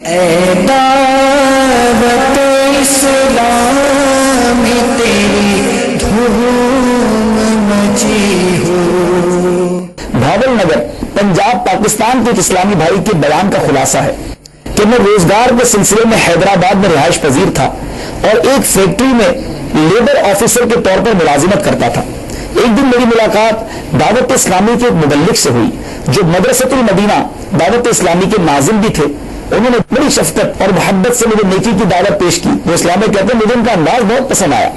اے دعوت اسلام تیری دھوم مچی ہو۔ بھاول نگر پنجاب پاکستان کے ایک اسلامی بھائی کے بیان کا خلاصہ ہے کہ میں روزگار کے سلسلے میں حیدرآباد میں رہائش پذیر تھا اور ایک فیکٹری میں لیبر آفیسر کے طور پر ملازمت کرتا تھا۔ ایک دن میری ملاقات دعوت اسلامی کے ایک مبلغ سے ہوئی جو مدرسۃ المدینہ دعوت اسلامی کے ناظم بھی تھے۔ انہوں نے بڑی شفقت اور محبت سے مجھے نیکی کی دعوت پیش کی۔ وہ اسلام میں کہتے ہیں مجھے ان کا انداز بہت پسند آیا۔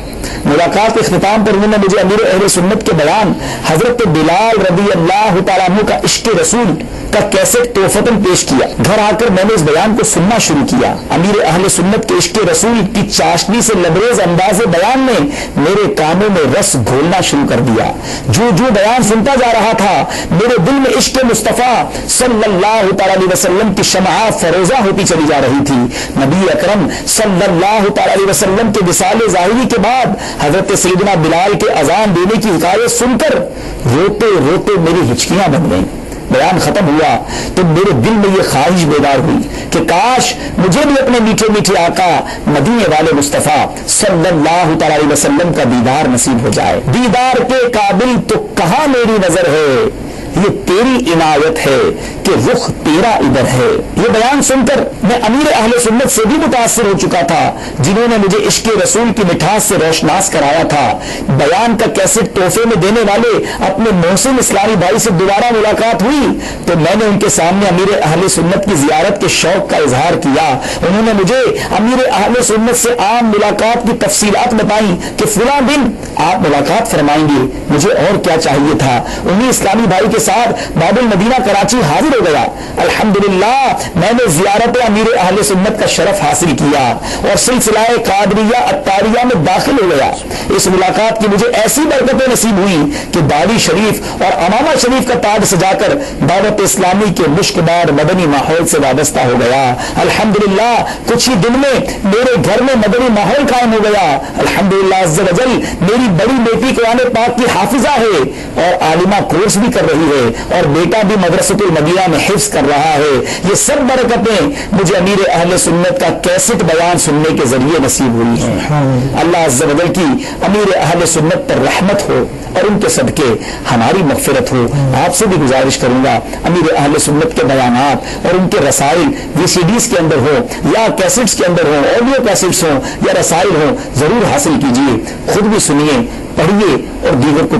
ملاقات کے اختتام پر انہوں نے مجھے امیر اہل سنت کے بیان حضرت بلال رضی اللہ تعالیٰ عنہ کا عشق رسول کا کیسٹ توفتاً پیش کیا۔ گھر آ کر میں نے اس بیان کو سننا شروع کیا۔ امیر اہل سنت کے عشق رسول کی چاشنی سے لبریز انداز بیان نے میرے کانوں میں رس گھولنا شروع کر دیا۔ جو بیان سنتا جا رہا تھا میرے دل میں عشق مصطفیٰ صلی اللہ تعالیٰ علیہ وسلم کی شمع فروزہ ہوتی چلی جا رہی تھی۔ نبی اکرم صلی اللہ تعالیٰ علیہ وسلم کے وصال ظاہری کے بعد حضرت سیدنا بلال کے اذان دینے کی حکایت سن کر روتے روتے میری ہچکیاں بن گئیں۔ بیان ختم ہوا تو میرے دل میں یہ خواہش بیدار ہوئی کہ کاش مجھے بھی اپنے میٹھے میٹھے آقا مدینے والے مصطفیٰ صلی اللہ تعالی علیہ وسلم کا دیدار نصیب ہو جائے۔ دیدار کے قابل تو کہاں میری نظر ہے، یہ تیری عنایت ہے کہ رخ تیرا ادھر ہے۔ یہ بیان سن کر میں امیر اہل سنت سے بھی متاثر ہو چکا تھا جنہوں نے مجھے عشق رسول کی مٹھاس سے روشناس کرایا تھا۔ بیان کا کیسٹ تحفے میں دینے والے اپنے محسن اسلامی بھائی سے دوبارہ ملاقات ہوئی تو میں نے ان کے سامنے امیر اہل سنت کی زیارت کے شوق کا اظہار کیا۔ انہوں نے مجھے امیر اہل سنت سے عام ملاقات کی تفصیلات بتائیں کہ فلاں دن آپ ملاقات فرمائیں گے۔ مجھے اور کیا چاہیے تھا، انہی اسلامی بھائی کے ساتھ باب المدینہ کراچی حاضر ہو گیا۔ الحمدللہ میں نے زیارت امیر اہل سنت کا شرف حاصل کیا اور سلسلہ قادریہ اتاریہ میں داخل ہو گیا۔ اس ملاقات کی مجھے ایسی برکتیں نصیب ہوئی کہ داڑھی شریف اور امامہ شریف کا تاج سجا کر دعوت اسلامی کے مشکبار مدنی ماحول سے وابستہ ہو گیا۔ الحمدللہ کچھ ہی دن میں میرے گھر میں مدنی ماحول قائم ہو گیا۔ الحمدللہ عز و جل میری بڑی بیٹی قرآن پاک کی حافظہ ہے اور عالمہ کورس بھی کر رہی ہے اور بیٹا بھی مدرسۃ المدینہ میں حفظ کر رہا ہے۔ یہ سب برکتیں مجھے امیر اہل سنت کا کیسٹ بیان سننے کے ذریعے نصیب ہوئی ہیں۔ اللہ عز و جل کی امیر اہل سنت پر رحمت ہو اور ان کے صدقے ہماری مغفرت ہو۔ آپ سے بھی گزارش کروں گا امیر اہل سنت کے بیانات اور ان کے رسائل VCDs کے اندر ہو یا کیسٹس کے اندر ہو، آڈیو کیسٹس ہوں یا رسائل ہوں، ضرور حاصل کیجیے، خود بھی سنیے، پڑھیے اور دیگر کو